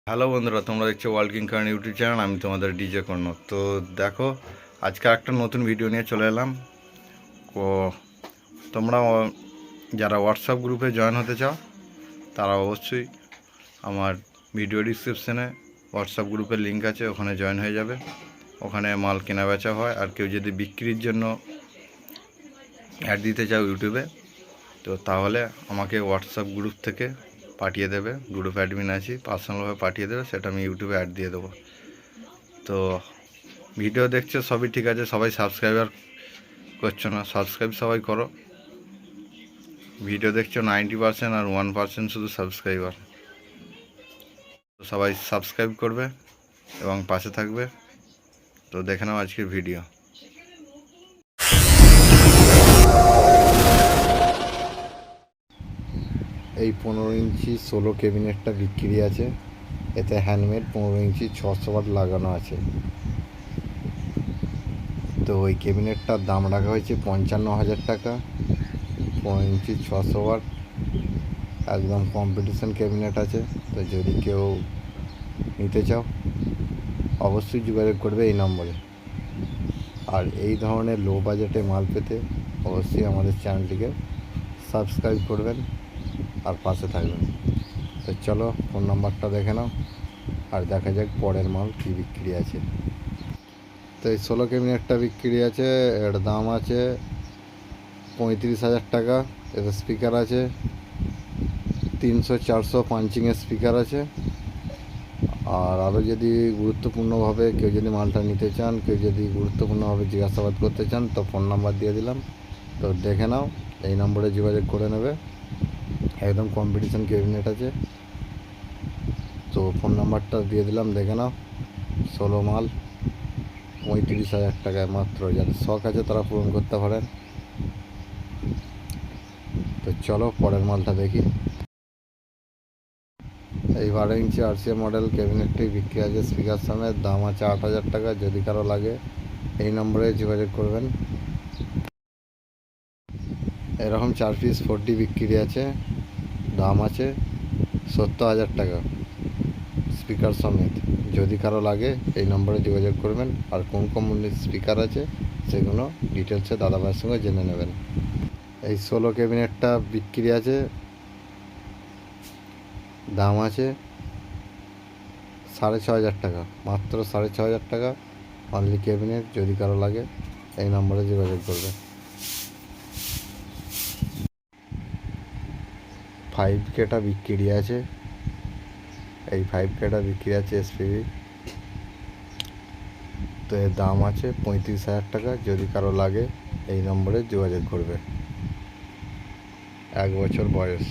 Hello বন্ধুরা, তোমরা দেখছো ওয়ার্ল্ড কিং কারণ ইউটিউব চ্যানেল। আমি তোমাদের ডিজে কর্ণ। তো দেখো, আজকে একটা নতুন ভিডিও নিয়ে চলে এলাম। তো তোমরা যারা হোয়াটসঅ্যাপ গ্রুপে জয়েন হতে চাও তারা অবশ্যই আমার ভিডিও ডিসক্রিপশানে হোয়াটসঅ্যাপ গ্রুপের লিঙ্ক আছে, ওখানে জয়েন হয়ে যাবে। ওখানে মাল কেনা বেচা হয়। আর কেউ যদি বিক্রির জন্য অ্যাড দিতে চাও ইউটিউবে, তো তাহলে আমাকে হোয়াটসঅ্যাপ গ্রুপ থেকে পাঠিয়ে দেবে। গ্রুপ অ্যাডমিন আছি, পার্সোনালভাবে পাঠিয়ে দেবে, সেটা আমি ইউটিউবে অ্যাড দিয়ে দেবো। তো ভিডিও দেখছো সবই ঠিক আছে, সবাই সাবস্ক্রাইবার করছো না, সাবস্ক্রাইব সবাই করো। ভিডিও দেখছো 90% আর 1% শুধু সাবস্ক্রাইবার। তো সবাই সাবস্ক্রাইব করবে এবং পাশে থাকবে। তো দেখে নাও আজকের ভিডিও। এই 15 ইঞ্চি 16 ক্যাবিনেটটা বিক্রি আছে। এতে হ্যান্ডমেড 15 ইঞ্চি 600 ওয়াট লাগানো আছে। তো ওই ক্যাবিনেটটার দাম রাখা হয়েছে 55,000 টাকা। 15 ইঞ্চি 600 ওয়াট একদম কম্পিটিশন ক্যাবিনেট আছে। তো যদি কেউ নিতে চাও অবশ্যই যোগাযোগ করবে এই নম্বরে। আর এই ধরনের লো বাজেটে মাল পেতে অবশ্যই আমাদের চ্যানেলটিকে সাবস্ক্রাইব করবেন আর পাশে থাকবেন। তো চলো ফোন নাম্বারটা দেখে নাও আর দেখা যাক পরের মাল কী বিক্রি আছে। তো এই 16 ক্যাবিনেটটা বিক্রি আছে, এর দাম আছে 35,000 টাকা। এতে স্পিকার আছে 300-400 পাঞ্চিংয়ের স্পিকার আছে। আর আরও যদি গুরুত্বপূর্ণভাবে কেউ যদি মালটা নিতে চান, কেউ যদি গুরুত্বপূর্ণভাবে জিজ্ঞাসাবাদ করতে চান, তো ফোন নাম্বার দিয়ে দিলাম। তো দেখে নাও, এই নম্বরে যোগাযোগ করে নেবে। একদম কম্পিটিশন ক্যাবিনেট আছে। তো ফোন নাম্বারটা দিয়ে দিলাম, দেখে নাও। 16 মাল 35,000 টাকায় মাত্র। যাদের শখ আছে তারা পূরণ করতে পারেন। তো চলো পরের মালটা দেখি। এই 12 ইঞ্চি RCA মডেল ক্যাবিনেটটি বিক্রি আছে স্পিকার সমেত, দাম আছে 8,000 টাকা। যদি কারো লাগে এই নম্বরে যোগাযোগ করবেন। এরকম 4 পিস 4D বিক্রি আছে, দাম আছে 70,000 টাকা স্পিকার সমেত। যদি কারো লাগে এই নম্বরে যোগাযোগ করবেন। আর কোন কোম্পানির স্পিকার আছে সেগুলো ডিটেলসে দাদাভাইয়ের সঙ্গে জেনে নেবেন। এই 16 ক্যাবিনেটটা বিক্রি আছে, দাম আছে 6,500 টাকা, মাত্র 6,500 টাকা অনলি ক্যাবিনেট। যদি কারো লাগে এই নম্বরে যোগাযোগ করবে। 5Kটা বিক্রি আছে, এই 5Kটা বিক্রি আছে SPB। তো এর দাম আছে 35,000 টাকা। যদি কারো লাগে এই নম্বরে যোগাযোগ করবে। 1 বছর বয়স।